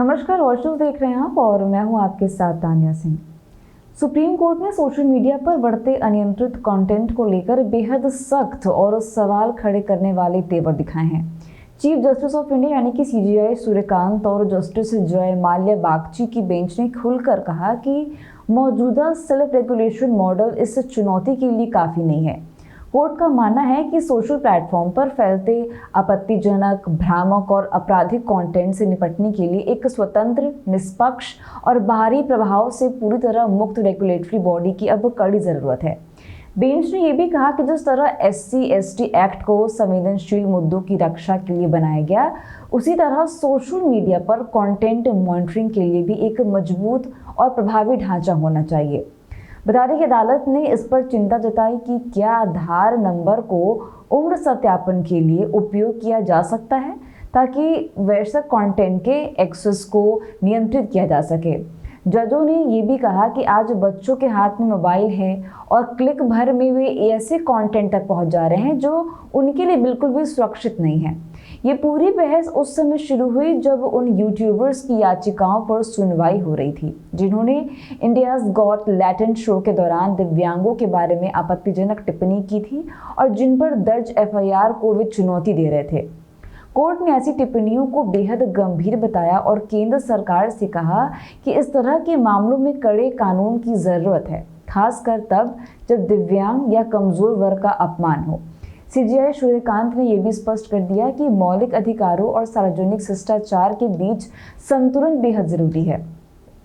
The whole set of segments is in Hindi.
नमस्कार, वॉच न्यूज़ देख रहे हैं आप और मैं हूं आपके साथ तान्या सिंह। सुप्रीम कोर्ट ने सोशल मीडिया पर बढ़ते अनियंत्रित कंटेंट को लेकर बेहद सख्त और सवाल खड़े करने वाले तेवर दिखाए हैं। चीफ जस्टिस ऑफ इंडिया यानी कि सीजेआई सूर्यकांत और जस्टिस जय माल्या बागची की बेंच ने खुलकर कहा कि मौजूदा सेल्फ रेगुलेशन मॉडल इस चुनौती के लिए काफ़ी नहीं है। कोर्ट का मानना है कि सोशल प्लेटफॉर्म पर फैलते आपत्तिजनक, भ्रामक और आपराधिक कंटेंट से निपटने के लिए एक स्वतंत्र, निष्पक्ष और बाहरी प्रभाव से पूरी तरह मुक्त रेगुलेटरी बॉडी की अब कड़ी ज़रूरत है। बेंच ने यह भी कहा कि जिस तरह SC/ST एक्ट को संवेदनशील मुद्दों की रक्षा के लिए बनाया गया, उसी तरह सोशल मीडिया पर कंटेंट मॉनिटरिंग के लिए भी एक मजबूत और प्रभावी ढांचा होना चाहिए। बता दें कि अदालत ने इस पर चिंता जताई कि क्या आधार नंबर को उम्र सत्यापन के लिए उपयोग किया जा सकता है ताकि वैश्विक कंटेंट के एक्सेस को नियंत्रित किया जा सके। जजों ने ये भी कहा कि आज बच्चों के हाथ में मोबाइल है और क्लिक भर में वे ऐसे कंटेंट तक पहुंच जा रहे हैं जो उनके लिए बिल्कुल भी सुरक्षित नहीं है। ये पूरी बहस उस समय शुरू हुई जब उन यूट्यूबर्स की याचिकाओं पर सुनवाई हो रही थी, जिन्होंने इंडियाज गॉट टैलेंट शो के दौरान दिव्यांगों के बारे में आपत्तिजनक टिप्पणी की थी और जिन पर दर्ज FIR को वे चुनौती दे रहे थे। कोर्ट ने ऐसी टिप्पणियों को बेहद गंभीर बताया और केंद्र सरकार से कहा कि इस तरह के मामलों में कड़े कानून की जरूरत है, खासकर तब जब दिव्यांग या कमजोर वर्ग का अपमान हो। सीजेआई सूर्यकांत ने यह भी स्पष्ट कर दिया कि मौलिक अधिकारों और सार्वजनिक शिष्टाचार के बीच संतुलन बेहद जरूरी है।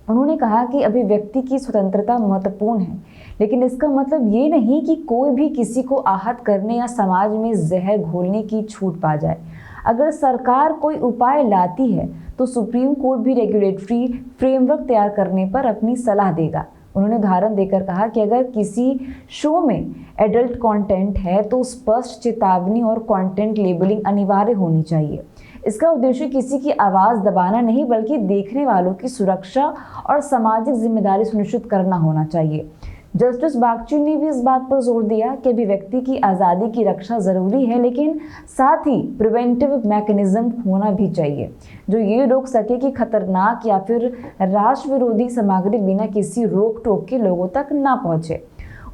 उन्होंने कहा कि अभिव्यक्ति की स्वतंत्रता महत्वपूर्ण है, लेकिन इसका मतलब ये नहीं कि कोई भी किसी को आहत करने या समाज में जहर घोलने की छूट पा जाए। अगर सरकार कोई उपाय लाती है तो सुप्रीम कोर्ट भी रेगुलेटरी फ्रेमवर्क तैयार करने पर अपनी सलाह देगा। उन्होंने उदाहरण देकर कहा कि अगर किसी शो में एडल्ट कंटेंट है तो स्पष्ट चेतावनी और कंटेंट लेबलिंग अनिवार्य होनी चाहिए। इसका उद्देश्य किसी की आवाज़ दबाना नहीं, बल्कि देखने वालों की सुरक्षा और सामाजिक जिम्मेदारी सुनिश्चित करना होना चाहिए। जस्टिस बागची ने भी इस बात पर जोर दिया कि अभिव्यक्ति की आज़ादी की रक्षा ज़रूरी है, लेकिन साथ ही प्रिवेंटिव मैकेनिज्म होना भी चाहिए जो ये रोक सके कि खतरनाक या फिर राष्ट्र विरोधी सामग्री बिना किसी रोक टोक के लोगों तक ना पहुंचे।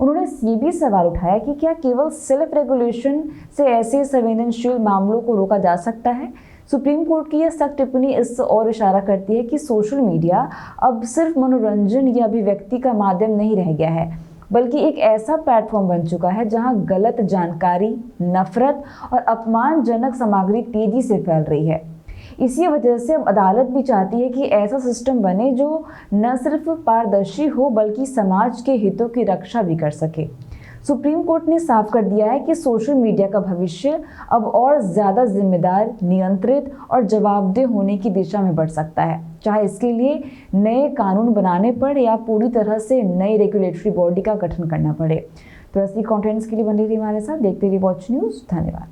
उन्होंने ये भी सवाल उठाया कि क्या केवल सेल्फ रेगुलेशन से ऐसे संवेदनशील मामलों को रोका जा सकता है। सुप्रीम कोर्ट की यह सख्त टिप्पणी इस और इशारा करती है कि सोशल मीडिया अब सिर्फ मनोरंजन या अभिव्यक्ति का माध्यम नहीं रह गया है, बल्कि एक ऐसा प्लेटफॉर्म बन चुका है जहां गलत जानकारी, नफरत और अपमानजनक सामग्री तेजी से फैल रही है। इसी वजह से अब अदालत भी चाहती है कि ऐसा सिस्टम बने जो न सिर्फ पारदर्शी हो बल्कि समाज के हितों की रक्षा भी कर सके। सुप्रीम कोर्ट ने साफ कर दिया है कि सोशल मीडिया का भविष्य अब और ज़्यादा जिम्मेदार, नियंत्रित और जवाबदेह होने की दिशा में बढ़ सकता है, चाहे इसके लिए नए कानून बनाने पड़े या पूरी तरह से नई रेगुलेटरी बॉडी का गठन करना पड़े। तो ऐसी कंटेंट्स के लिए बने रहिए हमारे साथ, देखते रहिए वॉच न्यूज़। धन्यवाद।